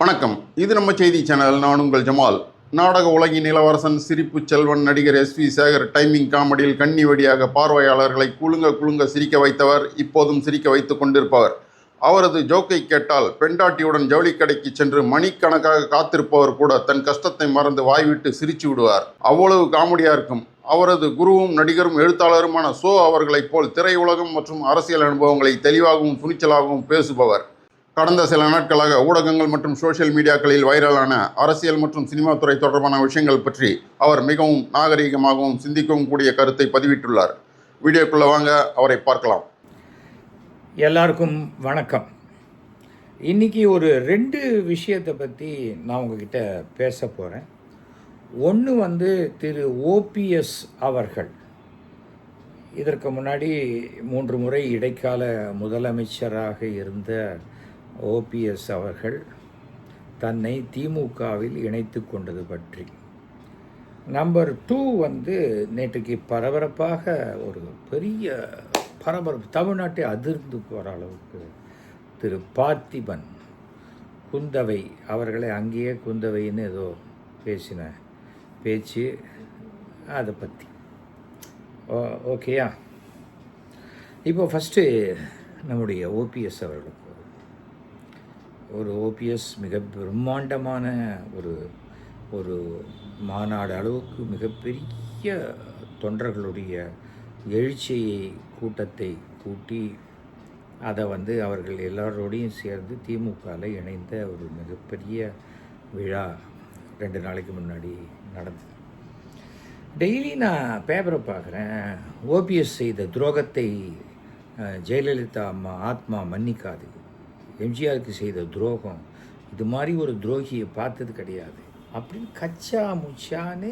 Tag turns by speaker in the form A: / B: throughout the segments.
A: வணக்கம். இது நம்ம செய்தி சேனல். நான் உங்கள் ஜமால். நாடக உலகின் இளவரசன், சிரிப்பு செல்வன், நடிகர் எஸ்.வி. சேகர் டைமிங் காமெடியில் கண்ணி வழியாக பார்வையாளர்களை குலுங்க குலுங்க சிரிக்க வைத்தவர், இப்போதும் சிரிக்க வைத்துக் கொண்டிருப்பவர். அவரது ஜோக்கை கேட்டால் பெண்டாட்டியுடன் ஜவுளிக்கடைக்கு சென்று மணிக்கணக்காக காத்திருப்பவர் கூட தன் கஷ்டத்தை மறந்து வாய்விட்டு சிரிச்சு விடுவார். அவ்வளவு காமெடியா இருக்கும். அவரது குருவும் நடிகரும் எழுத்தாளருமான சோ அவர்களைப் போல் திரையுலகம் மற்றும் அரசியல் அனுபவங்களை தெளிவாகவும் துணிச்சலாகவும் பேசுபவர். கடந்த சில நாட்களாக ஊடகங்கள் மற்றும் சோசியல் மீடியாக்களில் வைரலான அரசியல் மற்றும் சினிமா துறை தொடர்பான விஷயங்கள் பற்றி அவர் மிகவும் நாகரீகமாகவும் சிந்திக்கவும் கூடிய கருத்தை பதிவிட்டுள்ளார். வீடியோக்குள்ளே வாங்க, அவரை பார்க்கலாம்.
B: எல்லாருக்கும் வணக்கம். இன்றைக்கி ஒரு 2 விஷயத்தை பற்றி நான் உங்ககிட்ட பேச போகிறேன். ஒன்று திரு ஓபிஎஸ் அவர்கள் இதற்கு முன்னாடி 3 முறை இடைக்கால முதலமைச்சராக இருந்த ஓபிஎஸ் அவர்கள் தன்னை திமுகவில் இணைத்து கொண்டது பற்றி. நம்பர் 2 நேற்றுக்கு பரபரப்பாக ஒரு பெரிய பரபரப்பு தமிழ்நாட்டை அதிர்ந்து போகிற அளவுக்கு திரு பார்த்திபன் குந்தவை அவர்களை அங்கேயே குந்தவைன்னு ஏதோ பேசின பேச்சு, அதை பற்றி ஓகேயா. இப்போ ஃபஸ்ட்டு நம்முடைய ஓபிஎஸ் அவர்களுக்கு ஒரு ஓபிஎஸ் மிக பிரம்மாண்டமான ஒரு மாநாடு அளவுக்கு மிகப்பெரிய தொண்டர்களுடைய எழுச்சியை கூட்டத்தை கூட்டி அதை அவர்கள் எல்லாரோடையும் சேர்ந்து திமுகவில் இணைந்த ஒரு மிகப்பெரிய விழா 2 நாளைக்கு முன்னாடி நடந்தது. டெய்லி நான் பேப்பரை பார்க்குறேன். ஓபிஎஸ் செய்த துரோகத்தை ஜெயலலிதா அம்மா ஆத்மா மன்னிக்காது, எம்ஜிஆருக்கு செய்த துரோகம், இது மாதிரி ஒரு துரோகியை பார்த்தது கிடையாது அப்படின்னு கச்சா முச்சான்னு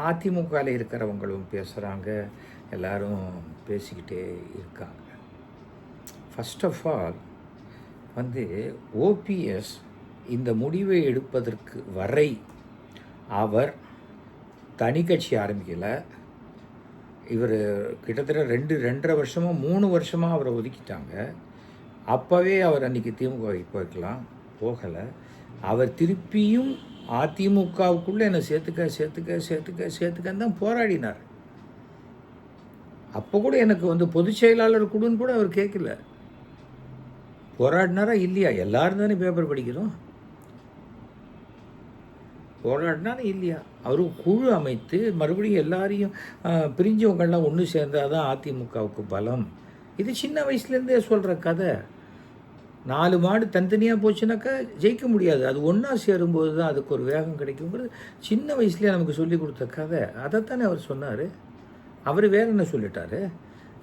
B: அதிமுகவில் இருக்கிறவங்களும் பேசுகிறாங்க, எல்லாரும் பேசிக்கிட்டே இருக்காங்க. ஃபஸ்ட் ஆஃப் ஆல் ஓபிஎஸ் இந்த முடிவை எடுப்பதற்கு வரை அவர் தனி கட்சி ஆரம்பிக்கலை. இவர் கிட்டத்தட்ட 2.5 வருஷமாக 3 வருஷமாக அவரை ஒதுக்கிட்டாங்க. அப்போவே அவர் அன்றைக்கி திமுகவுக்கு போகலை. அவர் திருப்பியும் அதிமுகவுக்குள்ளே என்னை சேர்த்துக்கன்னு தான் போராடினார். அப்போ கூட எனக்கு பொதுச் செயலாளர் கொடுன்னு கூட அவர் கேட்கல. போராடினாரா இல்லையா? எல்லாரும் தானே பேப்பர் படிக்கிறோம். போராடினாரா இல்லையா? அவர் குழு அமைத்து மறுபடியும் எல்லாரையும் பிரிஞ்சவங்கள்லாம் ஒன்று சேர்ந்தால் தான் அதிமுகவுக்கு பலம். இது சின்ன வயசுலேருந்தே சொல்கிற கதை. 4 மாடு தனித்தனியாக போச்சுனாக்கா ஜெயிக்க முடியாது. அது ஒன்றா சேரும்போது தான் அதுக்கு ஒரு வேகம் கிடைக்குங்கிறது சின்ன வயசுலேயே நமக்கு சொல்லி கொடுத்த கதை. அதைத்தானே அவர் சொன்னார். அவர் வேற என்ன சொல்லிட்டாரு?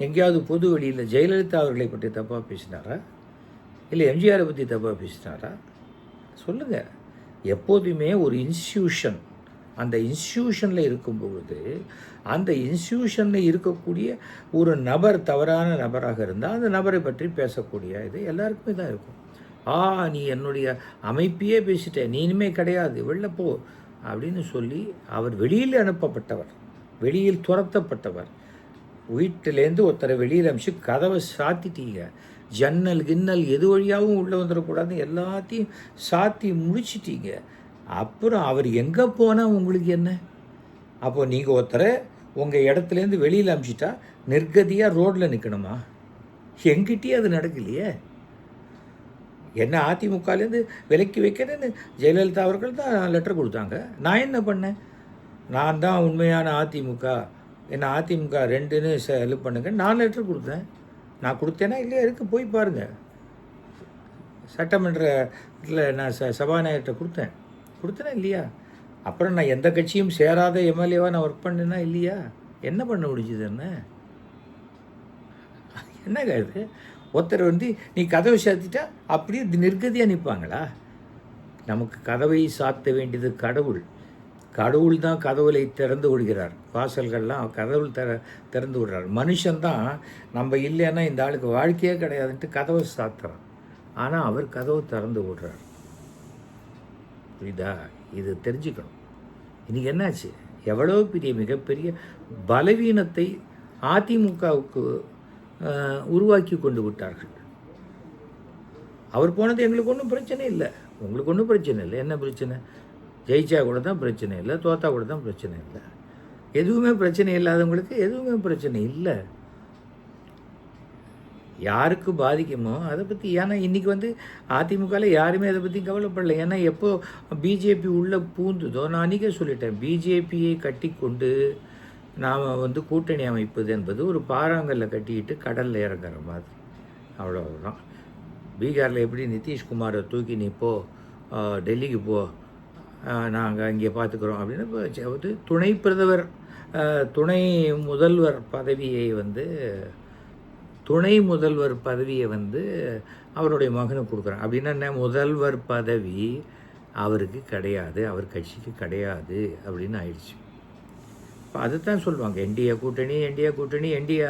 B: எங்கேயாவது பொது வெளியில் ஜெயலலிதா அவர்களை பற்றி தப்பாக பேசினாரா? இல்லை எம்ஜிஆரை பற்றி தப்பாக பேசினாரா? சொல்லுங்கள். எப்போதுமே ஒரு இன்ஸ்டியூஷன், அந்த இன்ஸ்டியூஷனில் இருக்கும்பொழுது அந்த இன்ஸ்டியூஷனில் இருக்கக்கூடிய ஒரு நபர் தவறான நபராக இருந்தால் அந்த நபரை பற்றி பேசக்கூடிய இது எல்லாருக்குமே தான் இருக்கும். நீ என்னுடைய அமைப்பையே பேசிட்ட, நீ இனிமேல் கிடையாது, வெளில போ அப்படின்னு சொல்லி அவர் வெளியில் அனுப்பப்பட்டவர், வெளியில் துரத்தப்பட்டவர். வீட்டிலேருந்து ஒருத்தரை வெளியில் அனுப்பிச்சு கதவை சாத்திட்டீங்க. ஜன்னல் கின்னல் எது வழியாகவும் உள்ளே வந்துடக்கூடாதுன்னு எல்லாத்தையும் சாத்தி முடிச்சிட்டீங்க. அப்புறம் அவர் எங்கே போனால் உங்களுக்கு என்ன? அப்போ நீங்கள் ஒருத்தரை உங்கள் இடத்துலேருந்து வெளியில் அனுப்பிச்சிட்டா நிர்கதியாக ரோட்டில் நிற்கணுமா? எங்கிட்டே அது நடக்கலையே. என்ன அதிமுகலேருந்து விலக்கி வைக்கிறேன்னு ஜெயலலிதா அவர்கள் தான் லெட்டர் கொடுத்தாங்க. நான் என்ன பண்ணேன்? நான் தான் உண்மையான அதிமுக, என்ன அதிமுக 2ன்னு இது பண்ணுங்க, நான் லெட்டர் கொடுத்தேன். நான் கொடுத்தேன்னா இல்லையா? இருக்கு, போய் பாருங்கள். சட்டமன்றத்தில் நான் சபாநாயகர்கிட்ட கொடுத்தேனா இல்லையா? அப்புறம் நான் எந்த கட்சியும் சேராத எம்எல்ஏவாக நான் ஒர்க் பண்ணேன்னா இல்லையா? என்ன பண்ண முடிஞ்சுது? என்னங்க இது? ஒருத்தர் நீ கதவை சாத்திட்டா அப்படியே நிர்கதியாக நிற்பாங்களா? நமக்கு கதவை சாத்த வேண்டியது கடவுள். கடவுள் தான் கதவுகளை திறந்து விடுகிறார். வாசல்கள்லாம் கடவுள் திறந்து விடுறார். மனுஷன்தான் நம்ம இல்லைன்னா இந்த ஆளுக்கு வாழ்க்கையே கிடையாதுன்ட்டு கதவை சாத்துறான். ஆனால் அவர் கதவை திறந்து விடுறார். புரியுதா? இது தெரிஞ்சுக்கணும். இன்றைக்கி என்னாச்சு? எவ்வளோ பெரிய மிகப்பெரிய பலவீனத்தை அதிமுகவுக்கு உருவாக்கி கொண்டு விட்டார்கள். அவர் போனது எங்களுக்கு ஒன்றும் பிரச்சனை இல்லை. உங்களுக்கு ஒன்றும் பிரச்சனை இல்லை. என்ன பிரச்சனை? ஜெயிச்சா கூட தான் பிரச்சனை இல்லை, தோத்தா கூட தான் பிரச்சனை இல்லை. எதுவுமே பிரச்சனை இல்லாதவங்களுக்கு எதுவுமே பிரச்சனை இல்லை. யாருக்கு பாதிக்குமோ அதை பற்றி. ஏன்னா இன்றைக்கி வந்து அதிமுகவில் யாருமே அதை பற்றி கவலைப்படல. ஏன்னா எப்போ பிஜேபி உள்ளே பூந்துதோ, நான் அன்றைக்கே சொல்லிட்டேன், பிஜேபியை கட்டி கொண்டு நாம் வந்து கூட்டணி அமைப்பது என்பது ஒரு பாறாங்கல்ல கட்டிக்கிட்டு கடலில் இறங்குற மாதிரி, அவ்வளோதான். பீகாரில் எப்படி நிதிஷ்குமாரை தூக்கி நீ போ, டெல்லிக்கு போ, நாங்கள் இங்கே பார்த்துக்குறோம் அப்படின்னு வந்து துணை பிரதமர், துணை முதல்வர் பதவியை வந்து அவருடைய மகனுக்கு கொடுக்குறாங்க. அப்படின்னா என்ன? முதல்வர் பதவி அவருக்கு கிடையாது, அவர் கட்சிக்கு கிடையாது அப்படின்னு ஆயிடுச்சு. இப்போ அதுதான் சொல்லுவாங்க, என்டிஏ கூட்டணி, என்டிஏ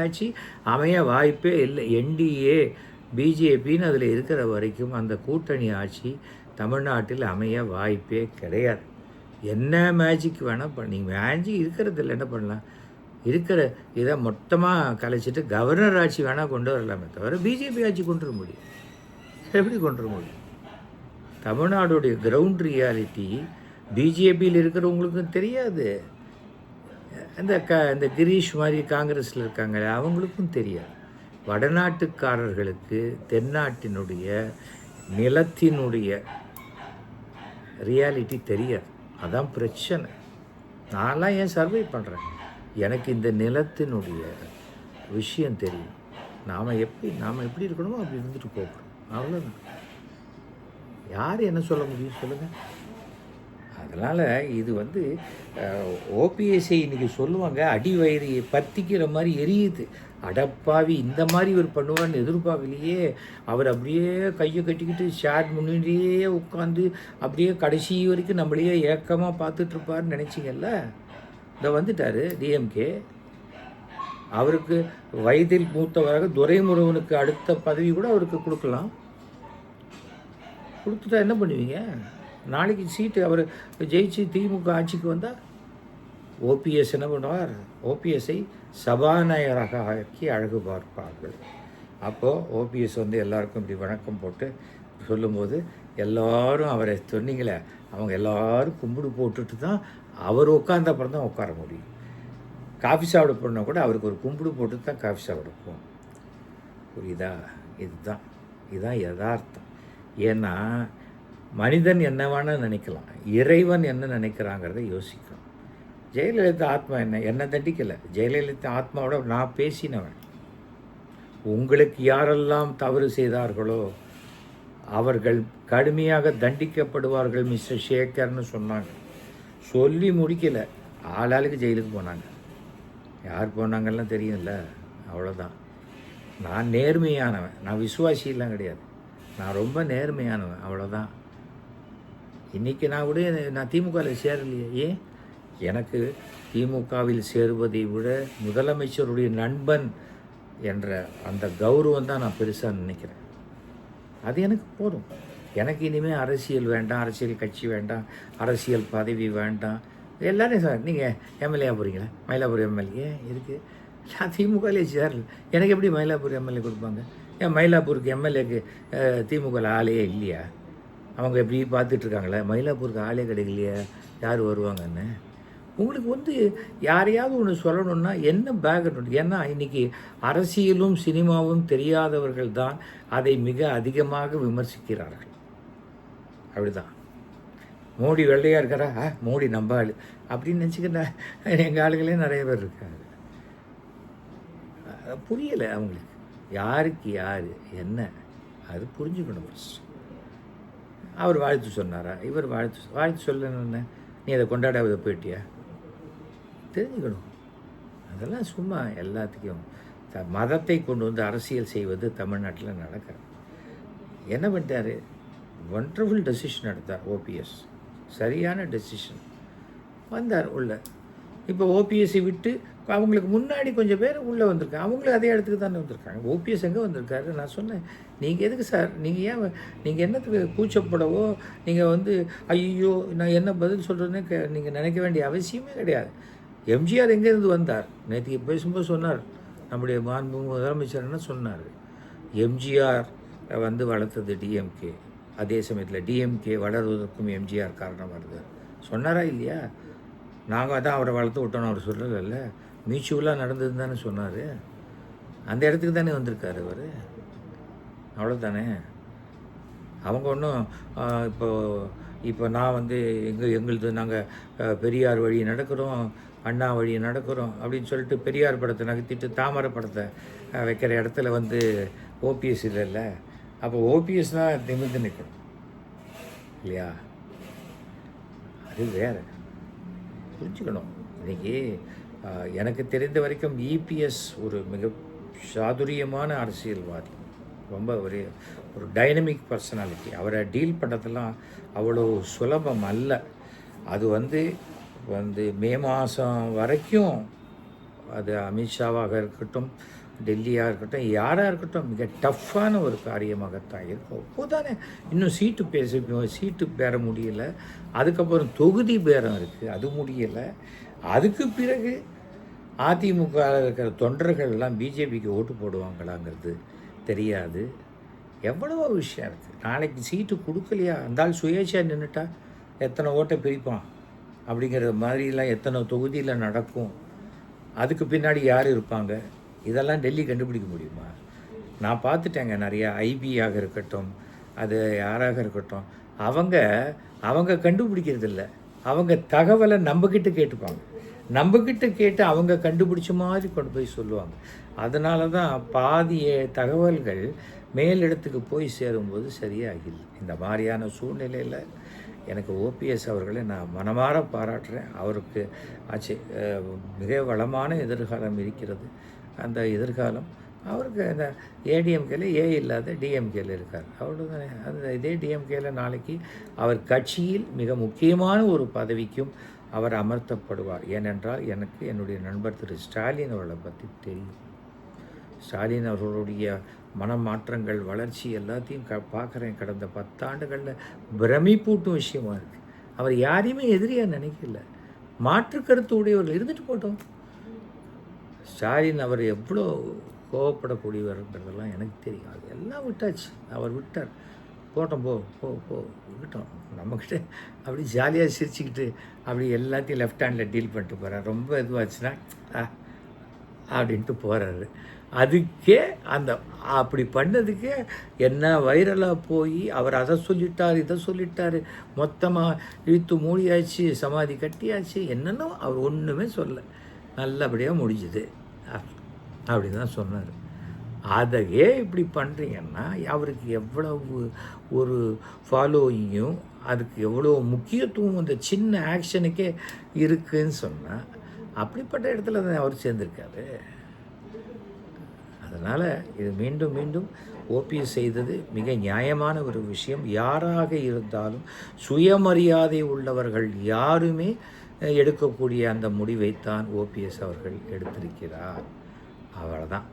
B: ஆட்சி அமைய வாய்ப்பே இல்லை. என்டிஏ பிஜேபின்னு அதில் இருக்கிற வரைக்கும் அந்த கூட்டணி ஆட்சி தமிழ்நாட்டில் அமைய வாய்ப்பே கிடையாது. என்ன மேஜிக் வேணால் நீங்கள் மேஜிக் இருக்கிறதில்ல, என்ன பண்ணலாம்? இருக்கிற இதை மொத்தமாக கலைச்சிட்டு கவர்னர் ஆட்சி வேணால் கொண்டு வரலாமே தவிர பிஜேபி ஆட்சி கொண்டு வர முடியும். எப்படி கொண்டு வர முடியும்? தமிழ்நாடுடைய கிரவுண்ட் ரியாலிட்டி பிஜேபியில் இருக்கிறவங்களுக்கும் தெரியாது. இந்த கிரீஷ் மாதிரி காங்கிரஸில் இருக்காங்க அவங்களுக்கும் தெரியாது. வடநாட்டுக்காரர்களுக்கு தென்னாட்டினுடைய நிலத்தினுடைய ரியாலிட்டி தெரியாது. அதான் பிரச்சனை. நான்லாம் ஏன் சர்வை பண்ணுறேன்? எனக்கு இந்த நிலத்தினுடைய விஷயம் தெரியும். நாம் எப்படி இருக்கணுமோ அப்படி இருந்துட்டு போகிறோம், அவ்வளோதான். யார் என்ன சொல்ல முடியும் சொல்லுங்கள்? அதனால் இது வந்து ஓபிஎஸ்ஐ இன்றைக்கி சொல்லுவாங்க, அடி வயிறு பற்றிக்கிற மாதிரி எரியுது. அடப்பாவி, இந்த மாதிரி இவர் பண்ணுவார்னு எதிர்பார்க்கலையே. அவர் அப்படியே கையை கட்டிக்கிட்டு ஷேர் முன்னாடியே உட்காந்து அப்படியே கடைசி வரைக்கும் நம்மளையே ஏக்கமாக பார்த்துட்ருப்பார்னு நினச்சிங்கல்ல. இந்த வந்துட்டார் டிஎம்கே. அவருக்கு வயதில் மூத்தவராக துரைமுருகனுக்கு அடுத்த பதவி கூட அவருக்கு கொடுக்கலாம். கொடுத்துட்டா என்ன பண்ணுவீங்க? நாளைக்கு சீட்டு அவர் ஜெயிச்சு திமுக ஆட்சிக்கு வந்தால் ஓபிஎஸ் என்ன பண்ணுவார்? ஓபிஎஸ்ஐ சபாநாயகராக ஆக்கி அழகு பார்ப்பார்கள். அப்போது ஓபிஎஸ் வந்து எல்லாருக்கும் இப்படி வணக்கம் போட்டு சொல்லும்போது எல்லோரும் அவரை சொன்னீங்களே, அவங்க எல்லோரும் கும்பிடு போட்டுட்டு தான் அவர் உட்காந்த அப்புறம் தான் உட்கார முடியும். காஃபி சாப்பிட போனால் கூட அவருக்கு ஒரு கும்பிடு போட்டு தான் காஃபி சாப்பிட போகும். புரியுதா? இதுதான் யதார்த்தம். ஏன்னா மனிதன் என்ன வேணால் நினைக்கலாம், இறைவன் என்ன நினைக்கிறாங்கிறத யோசிக்கணும். ஜெயலலிதா ஆத்மா என்ன தண்டிக்கலை. ஜெயலலிதா ஆத்மாவோட நான் பேசினவன். உங்களுக்கு யாரெல்லாம் தவறு செய்தார்களோ அவர்கள் கடுமையாக தண்டிக்கப்படுவார்கள் மிஸ்டர் சேகர்னு சொன்னாங்க. சொல்லி முடிக்கலை, ஆளாளுக்கு ஜெயிலுக்கு போனாங்க. யார் போனாங்கலாம் தெரியும்ல, அவ்வளோதான். நான் நேர்மையானவன், நான் விசுவாசியெல்லாம் கிடையாது, நான் ரொம்ப நேர்மையானவன், அவ்வளோதான். இன்றைக்கி நான் திமுகவில் சேரலையே. ஏன்? எனக்கு திமுகவில் சேருவதை விட முதலமைச்சருடைய நண்பன் என்ற அந்த கௌரவம் தான் நான் பெருசாக நினைக்கிறேன். அது எனக்கு போதும். எனக்கு இனிமேல் அரசியல் வேண்டாம், அரசியல் கட்சி வேண்டாம், அரசியல் பதவி வேண்டாம். எல்லோரும் சார் நீங்கள் எம்எல்ஏ போகிறீங்களா? மயிலாப்பூர் எம்எல்ஏ இருக்குது. நான் திமுகவிலே சேரல, எனக்கு எப்படி மயிலாப்பூர் எம்எல்ஏ கொடுப்பாங்க? ஏன் மயிலாப்பூருக்கு எம்எல்ஏக்கு திமுகவில் ஆளே இல்லையா? அவங்க எப்படி பார்த்துட்ருக்காங்களே, மயிலாப்பூருக்கு ஆளே கிடைக்கலையா, யார் வருவாங்கன்னு. உங்களுக்கு வந்து யாரையாவது ஒன்று சொல்லணுன்னா என்ன பேக்ரவுண்ட்? ஏன்னா இன்றைக்கி அரசியலும் சினிமாவும் தெரியாதவர்கள் தான் அதை மிக அதிகமாக விமர்சிக்கிறார்கள். அப்படிதான். மோடி வெள்ளையாக இருக்கிறா, மோடி நம்ம ஆள் அப்படின்னு நினச்சிக்கிட்ட எங்கள் ஆளுகளே நிறைய பேர் இருக்காங்க. புரியலை அவங்களுக்கு, யாருக்கு யார் என்ன, அது புரிஞ்சுக்கணும் ஃபஸ்ட். அவர் வாழ்த்து சொன்னாரா, இவர் வாழ்த்து சொல்லணுன்னு நீ அதை கொண்டாடாத போயிட்டியா? தெரிஞ்சுக்கணும். அதெல்லாம் சும்மா எல்லாத்துக்கும் மதத்தை கொண்டு வந்து அரசியல் செய்வது தமிழ்நாட்டில் நடக்கிறது. என்ன பண்ணிட்டாரு? ஒண்டர்ஃபுல் டெசிஷன் எடுத்தார் ஓபிஎஸ், சரியான டெசிஷன். வந்தார் உள்ள. இப்போ ஓபிஎஸ்ஸை விட்டு அவங்களுக்கு முன்னாடி கொஞ்சம் பேர் உள்ளே வந்திருக்காங்க. அவங்களும் அதே இடத்துக்கு தானே வந்திருக்காங்க. ஓபிஎஸ் எங்கே வந்திருக்காரு? நான் சொன்னேன், நீங்கள் எதுக்கு சார், நீங்கள் என்னத்துக்கு கூச்சப்படவோ, நீங்கள் வந்து ஐயோ நான் என்ன பதில் சொல்கிறேன்னு நீங்கள் நினைக்க வேண்டிய அவசியமே கிடையாது. எம்ஜிஆர் எங்கேருந்து வந்தார்? நேற்று பேசும்போது சொன்னார், நம்முடைய மாண்பு முதலமைச்சர் என்ன சொன்னார், எம்ஜிஆர் வந்து வளர்த்தது டிஎம்கே, அதே சமயத்தில் டிஎம்கே வளருவதற்கும் எம்ஜிஆர் காரணமாக இருந்தார். சொன்னாரா இல்லையா? நாங்கள் தான் அவரை வளர்த்து விட்டோன்னு அவர் சொல்லலைல்ல. மியூச்சுவலாக நடந்ததுன்னு தானே சொன்னார். அந்த இடத்துக்கு தானே வந்திருக்காரு அவர். அவ்வளோதானே. அவங்க ஒன்றும் இப்போ நான் வந்து எங்களுது நாங்கள் பெரியார் வழி நடக்கிறோம், அண்ணா வழி நடக்கிறோம் அப்படின்னு சொல்லிட்டு பெரியார் படத்தை நகர்த்திட்டு தாமரை படத்தை வைக்கிற இடத்துல வந்து ஓபிஎஸ் இல்லைல்ல. அப்போ ஓபிஎஸ் தான் நிமிர்ந்து நிற்கணும் இல்லையா? அது வேறு புரிஞ்சுக்கணும். இன்றைக்கி எனக்கு தெரிந்த வரைக்கும் இபிஎஸ் ஒரு மிக சாதுரியமான அரசியல்வாதி, ரொம்ப ஒரு டைனமிக் பர்சனாலிட்டி. அவரை டீல் பண்ணுறதெல்லாம் அவ்வளோ சுலபம் அல்ல. அது வந்து மே மாதம் வரைக்கும் அது அமித்ஷாவாக இருக்கட்டும், டெல்லியாக இருக்கட்டும், யாராக இருக்கட்டும் மிக டஃப்பான ஒரு காரியமாகத்தான் இருக்கும். அப்போதானே இன்னும் சீட்டு பெற முடியலை. அதுக்கப்புறம் தொகுதி பேரம் இருக்குது, அது முடியலை. அதுக்கு பிறகு அதிமுக இருக்கிற தொண்டர்கள் எல்லாம் பிஜேபிக்கு ஓட்டு போடுவாங்களாங்கிறது தெரியாது. எவ்வளவோ விஷயம் இருக்குது. நாளைக்கு சீட்டு கொடுக்கலையா, அந்தால் சுயேட்சையாக நின்றுட்டா எத்தனை ஓட்டை பிரிப்பான் அப்படிங்கிற மாதிரிலாம் எத்தனை தொகுதியில் நடக்கும். அதுக்கு பின்னாடி யார் இருப்பாங்க, இதெல்லாம் டெல்லி கண்டுபிடிக்க முடியுமா? நான் பார்த்துட்டேங்க நிறையா. ஐபியாக இருக்கட்டும், அது யாராக இருக்கட்டும், அவங்க கண்டுபிடிக்கிறதில்ல. அவங்க தகவலை நம்மக்கிட்ட கேட்டுப்பாங்க. நம்மக்கிட்ட கேட்டு அவங்க கண்டுபிடிச்ச மாதிரி கொண்டு போய் சொல்லுவாங்க. அதனால தான் பாதி தகவல்கள் மேலிடத்துக்கு போய் சேரும்போது சரியாகில்லை. இந்த மாதிரியான சூழ்நிலையில் எனக்கு ஓபிஎஸ் அவர்களை நான் மனமாற பாராட்டுறேன். அவருக்கு மிக வளமான எதிர்காலம் இருக்கிறது. அந்த எதிர்காலம் அவருக்கு அந்த ஏடிஎம்கேல இல்லாத டிஎம்கேல இருக்கார், அவ்வளோதானே. அந்த இதே டிஎம்கேல நாளைக்கு அவர் கட்சியில் மிக முக்கியமான ஒரு பதவிக்கும் அவர் அமர்த்தப்படுவார். ஏனென்றால் எனக்கு என்னுடைய நண்பர் திரு ஸ்டாலின் அவர்களை பற்றி தெரியும். ஸ்டாலின் அவர்களுடைய மனமாற்றங்கள், வளர்ச்சி எல்லாத்தையும் பார்க்குறேன். கடந்த 10 ஆண்டுகளில் பிரமிப்பூட்டும் விஷயமா இருக்குது. அவர் யாரையுமே எதிரியாக நினைக்கல. மாற்று கருத்து உடையவர்கள் இருந்துட்டு போட்டோம். ஸ்டாலின் அவர் எவ்வளோ கோவப்படக்கூடியவர்ன்றதெல்லாம் எனக்கு தெரியும். அது எல்லாம் விட்டாச்சு, அவர் விட்டார். போட்டோம், போ விட்டோம். நம்மக்கிட்ட அப்படி ஜாலியாக சிரிச்சுக்கிட்டு அப்படி எல்லாத்தையும் லெஃப்ட் ஹேண்டில் டீல் பண்ணிட்டு போகிறார். ரொம்ப இதுவாச்சுன்னா அப்படின்ட்டு போகிறாரு. அதுக்கே அப்படி பண்ணதுக்கே என்ன வைரலாக போய் அவர் அதை சொல்லிட்டார், இதை சொல்லிட்டார், மொத்தமாக இழுத்து மூடியாச்சு, சமாதி கட்டியாச்சு, என்னென்னோ அவர் ஒன்றுமே சொல்ல, நல்லபடியாக முடிஞ்சுது அப்படின்னு தான் சொன்னார். அதையே இப்படி பண்ணுறீங்கன்னா அவருக்கு எவ்வளவு ஒரு ஃபாலோயிங்கும், அதுக்கு எவ்வளோ முக்கியத்துவம் அந்த சின்ன ஆக்ஷனுக்கே இருக்குதுன்னு சொன்னால், அப்படிப்பட்ட இடத்துல தான் அவர் சேர்ந்துருக்காரு. அதனால் இது மீண்டும் மீண்டும் ஓபிஎஸ் செய்தது மிக நியாயமான ஒரு விஷயம். யாராக இருந்தாலும் சுயமரியாதை உள்ளவர்கள் யாருமே எடுக்கக்கூடிய அந்த முடிவைத்தான் ஓபிஎஸ் அவர்கள் எடுத்திருக்கிறார். அவ்வளோதான்.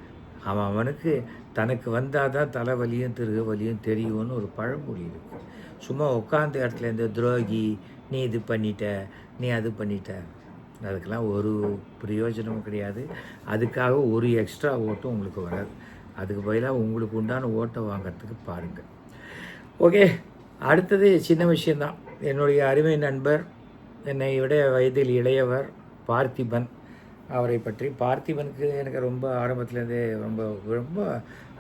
B: அவனுக்கு தனக்கு வந்தால் தான் தலைவலியும் திருவலியும் தெரியும்னு ஒரு பழமொழி இருக்குது. சும்மா உட்காந்த இடத்துல இந்த துரோகி, நீ இது பண்ணிட்ட, நீ அது பண்ணிட்ட, அதுக்கெல்லாம் ஒரு பிரயோஜனமும் கிடையாது. அதுக்காக ஒரு எக்ஸ்ட்ரா ஓட்டும் உங்களுக்கு வராது. அதுக்கு பதிலாக உங்களுக்கு உண்டான ஓட்டை வாங்கிறதுக்கு பாருங்கள். ஓகே, அடுத்தது சின்ன விஷயந்தான். என்னுடைய அருமை நண்பர், என்னை விட வயதில் இளையவர் பார்த்திபன் அவரை பற்றி. பார்த்திபனுக்கு எனக்கு ரொம்ப ஆரம்பத்துலேருந்தே ரொம்ப ரொம்ப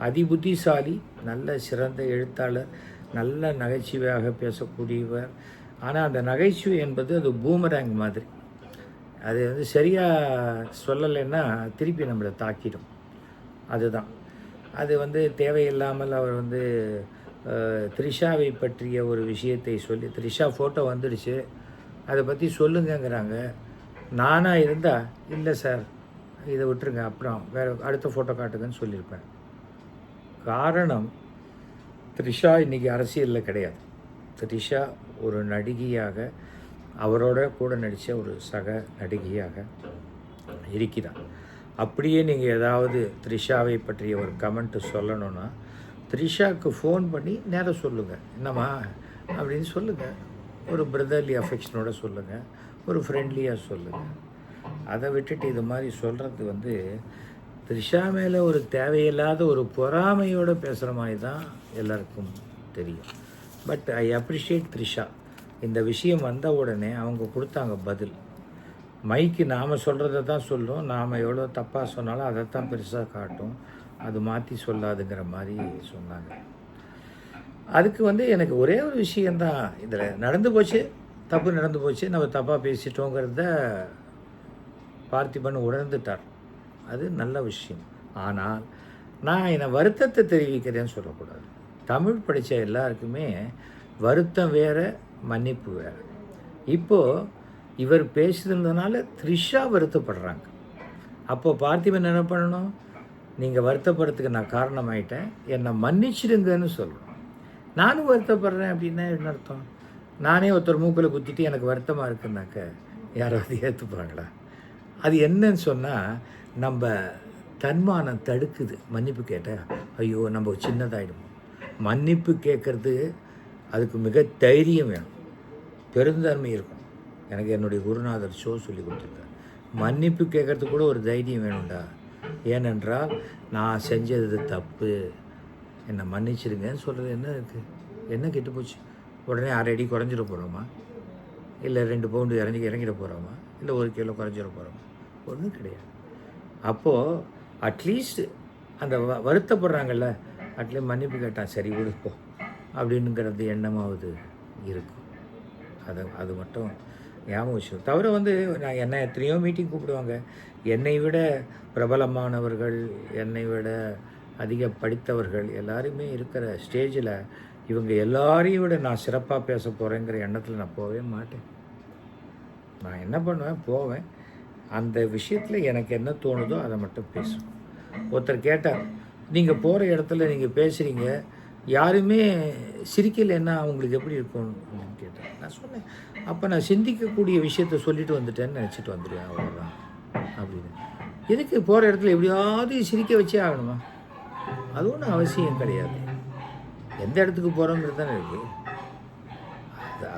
B: அதிபுத்திசாலி, நல்ல சிறந்த எழுத்தாளர், நல்ல நகைச்சுவையாக பேசக்கூடியவர். ஆனால் அந்த நகைச்சுவை என்பது அது பூமராங் மாதிரி. அது சரியாக சொல்லலைன்னா திருப்பி நம்மளை தாக்கிடும். அதுதான் அது தேவையில்லாமல் அவர் த்ரிஷாவை பற்றிய ஒரு விஷயத்தை சொல்லி, த்ரிஷா ஃபோட்டோ வந்துடுச்சு, அதை பற்றி சொல்லுங்கங்கிறாங்க. நானாக இருந்தால் இல்லை சார் இதை விட்டுருங்க, அப்புறம் வேறு அடுத்த ஃபோட்டோ காட்டுங்கன்னு சொல்லியிருப்பேன். காரணம், த்ரிஷா இன்றைக்கி அரசியலில் கிடையாது. த்ரிஷா ஒரு நடிகையாக, அவரோட கூட நடித்த ஒரு சக நடிகையாக இருக்கிறார். அப்படியே நீங்கள் ஏதாவது த்ரிஷாவை பற்றிய ஒரு கமெண்ட்டு சொல்லணுன்னா த்ரிஷாவுக்கு ஃபோன் பண்ணி நேரம் சொல்லுங்கள், என்னம்மா அப்படின்னு சொல்லுங்கள். ஒரு பிரதர்லி அஃபெக்ஷனோட சொல்லுங்கள், ஒரு ஃப்ரெண்ட்லியாக சொல்லுங்கள். அதை விட்டுட்டு இது மாதிரி சொல்கிறது த்ரிஷா மேலே ஒரு தேவையில்லாத ஒரு பொறாமையோடு பேசுகிற மாதிரி தான் எல்லாருக்கும் தெரியும். But I appreciate Trisha. இந்த விஷயம் வந்த உடனே அவங்க கொடுத்தாங்க பதில். மைக்கு நாம் சொல்கிறத தான் சொல்லும், நாம் எவ்வளோ தப்பாக சொன்னாலும் அதை தான் பெருசாக காட்டும், அது மாற்றி சொல்லாதுங்கிற மாதிரி சொன்னாங்க. அதுக்கு வந்து எனக்கு ஒரே ஒரு விஷயந்தான் இதில் நடந்து போச்சு, தப்பு நடந்து போச்சு, நம்ம தப்பாக பேசிட்டோங்கிறத பார்த்திபன் உணர்ந்துட்டார். அது நல்ல விஷயம். ஆனால் நான் என்னை வருத்தத்தை தெரிவிக்கிறேன்னு சொல்லக்கூடாது. தமிழ் படித்த எல்லாருக்குமே வருத்தம் வேறு, மன்னிப்பு வேறு. இப்போது இவர் பேசுகிறதுனால த்ரிஷா வருத்தப்படுறாங்க. அப்போது பார்த்திபன் என்ன பண்ணணும்? நீங்கள் வருத்தப்படுறதுக்கு நான் காரணமாயிட்டேன், என்னை மன்னிச்சிடுங்கன்னு சொல்லணும். நானும் வருத்தப்படுறேன் அப்படின்னா என்ன அர்த்தம்? நானே ஒருத்தர் மூக்கில் குத்திட்டு எனக்கு வருத்தமாக இருக்குன்னாக்க யாராவது ஏற்றுப்பாங்களா? அது என்னன்னு சொன்னால், நம்ம தன்மானம் தடுக்குது. மன்னிப்பு கேட்டால் ஐயோ நம்ம சின்னதாகிடும். மன்னிப்பு கேட்குறது அதுக்கு மிக தைரியம் வேணும், பெருந்தன்மை இருக்கும். எனக்கு என்னுடைய குருநாதர் சொல்லி கொடுத்துருக்கார். மன்னிப்பு கேட்குறதுக்கு கூட ஒரு தைரியம் வேணும்டா. ஏனென்றால் நான் செஞ்சது தப்பு, என்னை மன்னிச்சிருங்கன்னு சொல்கிறது என்ன இருக்குது? என்ன கெட்டு போச்சு? உடனே 6 அடி குறைஞ்சிட போகிறோமா? இல்லை 2 பவுண்டு இறங்கிட போகிறோமா? இல்லை 1 கிலோ குறைஞ்சிட போகிறோமா? ஒன்றும் கிடையாது. அப்போது அட்லீஸ்ட் அந்த வருத்தப்படுறாங்கல்ல, அட்லீஸ்ட் மன்னிப்பு கேட்டான், சரி விடுப்போம் அப்படின்னுங்கிறது எண்ணமாவது இருக்கும். அது மட்டும் ஞாபகம் வச்சுக்கணும். தவிர வந்து நான் என்னை எத்தனையோ மீட்டிங் கூப்பிடுவாங்க. என்னை விட பிரபலமானவர்கள், என்னை விட அதிக படித்தவர்கள் எல்லாருமே இருக்கிற ஸ்டேஜில் இவங்க எல்லாரையும் விட நான் சிறப்பாக பேச போகிறேங்கிற எண்ணத்தில் நான் போகவே மாட்டேன். நான் என்ன பண்ணுவேன், போவேன், அந்த விஷயத்தில் எனக்கு என்ன தோணுதோ அதை மட்டும் பேசுவேன். ஒருத்தர் கேட்டார், நீங்கள் போகிற இடத்துல நீங்கள் பேசுகிறீங்க, யாருமே சிரிக்கலைன்னா அவங்களுக்கு எப்படி இருக்கும் அப்படின்னு கேட்டேன். நான் சொன்னேன், அப்போ நான் சிந்திக்கக்கூடிய விஷயத்த சொல்லிட்டு வந்துட்டேன்னு நினச்சிட்டு வந்துடுவேன், அவ்வளோதான் அப்படின்னு. எதுக்கு போகிற இடத்துல எப்படியாவது சிரிக்க வச்சே ஆகணுமா? அது ஒன்றும் அவசியம் கிடையாது. எந்த இடத்துக்கு போகிறோங்கிறது தானே இருக்குது.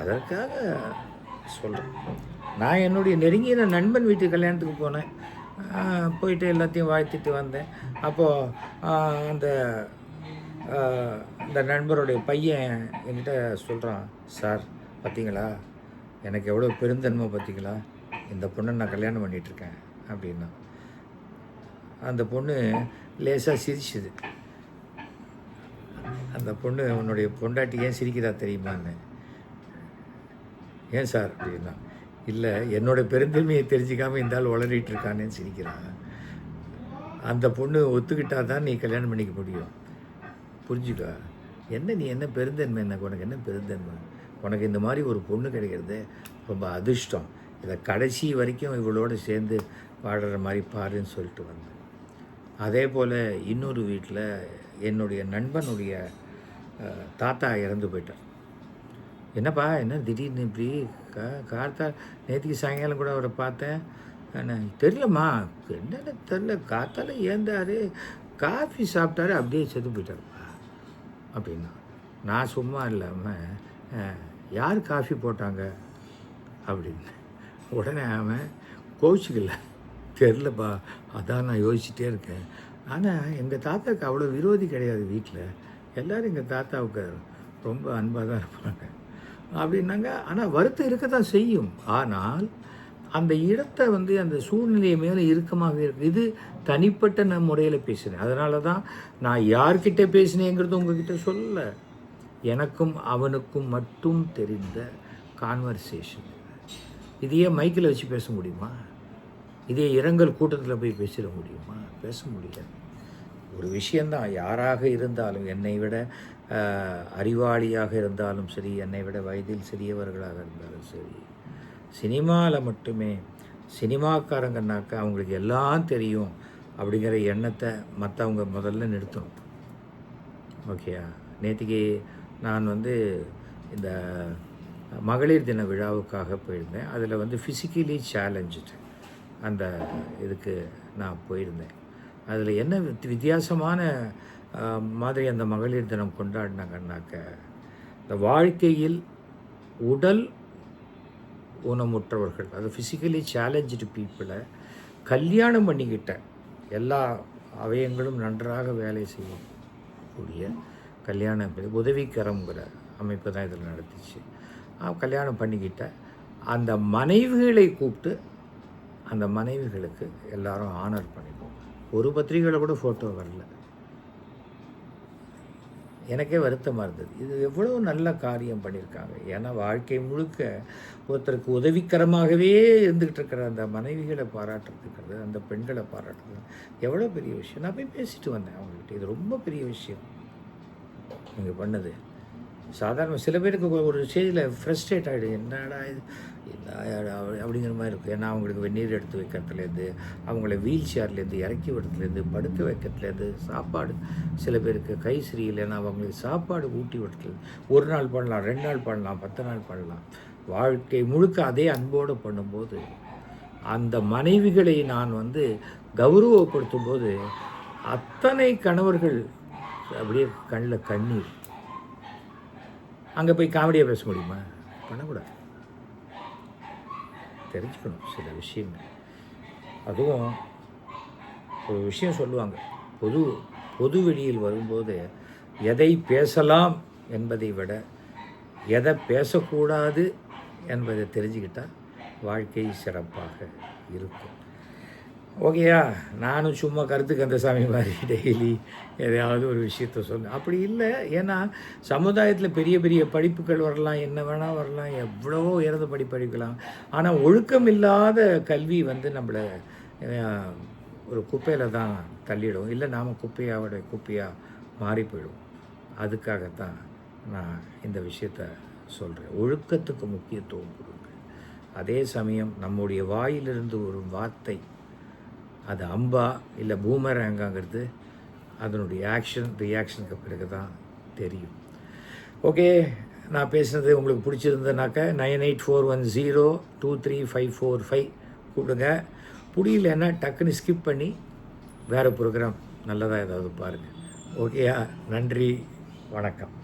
B: அதற்காக சொல்கிறேன். நான் என்னுடைய நெருங்கிய நண்பன் வீட்டு கல்யாணத்துக்கு போனேன். போயிட்டு எல்லாத்தையும் வாழ்த்திட்டு வந்தேன். அப்போது அந்த நண்பருடைய பையன் என்கிட்ட சொல்கிறான், சார் பார்த்தீங்களா எனக்கு எவ்வளோ பெருந்தன்மை பார்த்தீங்களா, இந்த பொண்ணை நான் கல்யாணம் பண்ணிகிட்ருக்கேன் அப்படின்னா. அந்த பொண்ணு லேசாக சிரிச்சுது. அந்த பொண்ணு, உன்னுடைய பொண்டாட்டி ஏன் சிரிக்கிறா தெரியுமான்னு. ஏன் சார் அப்படின்னா, இல்லை என்னோடய பெருந்தன்மையை தெரிஞ்சிக்காமல் இந்த ஆள் உளறிட்டு இருக்கானேன்னு சிரிக்கிறான். அந்த பொண்ணு ஒத்துக்கிட்டா தான் நீ கல்யாணம் பண்ணிக்க முடியும், புரிஞ்சுக்கா. நீ என்ன பெருந்தன்மை, உனக்கு என்ன பெருந்தன்மை? உனக்கு இந்த மாதிரி ஒரு பொண்ணு கிடைக்கிறது ரொம்ப அதிர்ஷ்டம். இதை கடைசி வரைக்கும் இவளோடு சேர்ந்து வாடுற மாதிரி பாருன்னு சொல்லிட்டு வந்தேன். அதே போல் இன்னொரு வீட்டில் என்னுடைய நண்பனுடைய தாத்தா இறந்து போயிட்டார். என்னப்பா என்ன திடீர்னு இப்படி காத்தா? நேற்றுக்கு சாயங்காலம் கூட அவரை பார்த்தேன். தெரியலம்மா, என்னென்ன தெரில, காத்தால ஏந்தார், காஃபி சாப்பிட்டாரு, அப்படியே செத்து போயிட்டாருப்பா அப்படின்னா. நான் சும்மா இல்லாமல் யார் காஃபி போட்டாங்க அப்படின்னு. உடனே அவன் கோச்சிக்கல, தெரிலப்பா, அதான் நான் யோசிச்சுட்டே இருக்கேன். ஆனால் எங்கள் தாத்தாவுக்கு அவ்வளோ விரோதி கிடையாது வீட்டில், எல்லோரும் எங்கள் தாத்தாவுக்கு ரொம்ப அன்பாக தான் இருப்பாங்க அப்படின்னாங்க. ஆனால் வருத்தம் இருக்க தான் செய்யும். ஆனால் அந்த இடத்த வந்து அந்த சூழ்நிலையை மேலே இறுக்கமாக இருக்குது. இது தனிப்பட்ட நான் முறையில் பேசினேன். அதனால தான் நான் யார்கிட்ட பேசினேங்கிறது உங்ககிட்ட சொல்லலை. எனக்கும் அவனுக்கும் மட்டும் தெரிந்த கான்வர்சேஷன். இதையே மைக்கில் வச்சு பேச முடியுமா? இதே இரங்கல் கூட்டத்தில் போய் பேசிட முடியுமா? பேச முடியாது. ஒரு விஷயந்தான், யாராக இருந்தாலும், என்னை விட அறிவாளியாக இருந்தாலும் சரி, என்னை விட வயதில் சிறியவர்களாக இருந்தாலும் சரி, சினிமாவில் மட்டுமே சினிமாக்காரங்கன்னாக்கா அவங்களுக்கு எல்லாம் தெரியும் அப்படிங்கிற எண்ணத்தை மற்றவங்க முதல்ல நிறுத்தணும். ஓகேயா? நேற்றுக்கு நான் வந்து இந்த மகளிர் தின விழாவுக்காக போயிருந்தேன். அதில் வந்து ஃபிசிக்கலி சேலஞ்சு அந்த இதுக்கு நான் போயிருந்தேன். அதில் என்ன வித்தியாசமான மாதிரி அந்த மகளிர் தினம் கொண்டாடினாங்கன்னாக்க, இந்த வாழ்க்கையில் உடல் ஊனமுற்றவர்கள், அது ஃபிசிக்கலி சேலஞ்சு பீப்புளை கல்யாணம் பண்ணிக்கிட்ட, எல்லா அவயங்களும் நன்றாக வேலை செய்யக்கூடிய கல்யாணம் உதவிக்கரங்கிற அமைப்பு தான் இதில் நடத்துச்சு. கல்யாணம் பண்ணிக்கிட்ட அந்த மனைவிகளை கூப்பிட்டு அந்த மனைவிகளுக்கு எல்லாரும் ஆனர் பண்ணிப்போம். ஒரு பத்திரிகையில் கூட ஃபோட்டோ வரல. எனக்கே வருத்தமாக இருந்தது. இது எவ்வளோ நல்ல காரியம் பண்ணியிருக்காங்க. ஏன்னா வாழ்க்கை முழுக்க ஒருத்தருக்கு உதவிக்கரமாகவே இருந்துக்கிட்டு இருக்கிற அந்த மனைவிகளை பாராட்டுறதுக்கிறது, அந்த பெண்களை பாராட்டுறது எவ்வளோ பெரிய விஷயம். நான் போய் பேசிட்டு வந்தேன் அவங்கள்ட்ட. இது ரொம்ப பெரிய விஷயம் நீங்கள் பண்ணது. சாதாரண சில பேருக்கு ஒரு ஸ்டேஜில் ஃப்ரஸ்ட்ரேட் ஆகிடும். என்னடா இது அப்படிங்கிற மாதிரி இருக்கும். ஏன்னா அவங்களுக்கு வெந்நீர் எடுத்து வைக்கிறதுலேருந்து, அவங்கள வீல் சேர்லேருந்து இறக்கி விடுறதுலேருந்து, படுக்க வைக்கிறதுலேருந்து, சாப்பாடு சில பேருக்கு கை சரியில்லைன்னா அவங்களுக்கு சாப்பாடு ஊட்டி விடுறது. ஒரு நாள் பண்ணலாம், 2 நாள் பண்ணலாம், 10 நாள் பண்ணலாம். வாழ்க்கை முழுக்க அதே அன்போடு பண்ணும்போது அந்த மனைவிகளை நான் கௌரவப்படுத்தும் போது அத்தனை கணவர்கள் அப்படியே கண்ணில் கண்ணீர். அங்கே போய் காமெடியாக பேச முடியுமா? பண்ணக்கூடாது. தெரிஞ்சுக்கணும் சில விஷயங்கள். அதுவும் ஒரு விஷயம் சொல்லுவாங்க, பொது வெளியில் வரும்போது எதை பேசலாம் என்பதை விட எதை பேசக்கூடாது என்பதை தெரிஞ்சுக்கிட்டால் வாழ்க்கை சிறப்பாக இருக்கும். ஓகேயா? நானும் சும்மா கருத்துக்கு அந்த சாமி மாதிரி டெய்லி எதையாவது ஒரு விஷயத்த சொல்ல அப்படி இல்லை. ஏன்னா சமுதாயத்தில் பெரிய பெரிய படிப்புகள் வரலாம், என்ன வேணால் வரலாம், எவ்வளவோ உயர்ந்த படிக்கலாம். ஆனால் ஒழுக்கம் இல்லாத கல்வி நம்மளை ஒரு குப்பையில் தான் தள்ளிடும். இல்லை நாம் குப்பையாக மாறி போயிடும். அதுக்காகத்தான் நான் இந்த விஷயத்த சொல்கிறேன். ஒழுக்கத்துக்கு முக்கியத்துவம் கொடுங்க. அதே சமயம் நம்முடைய வாயிலிருந்து ஒரு வார்த்தை அது அம்பா இல்லை பூமரங்காங்கிறது அதனுடைய ரியாக்ஷனுக்கு பிறகு தான் தெரியும். ஓகே, நான் பேசுனது உங்களுக்கு பிடிச்சிருந்தனாக்கா 9841023545 கூப்பிடுங்க. புரியலன்னா டக்குன்னு ஸ்கிப் பண்ணி வேறு ப்ரோக்ராம் நல்லதாக ஏதாவது பாருங்கள். ஓகேயா? நன்றி, வணக்கம்.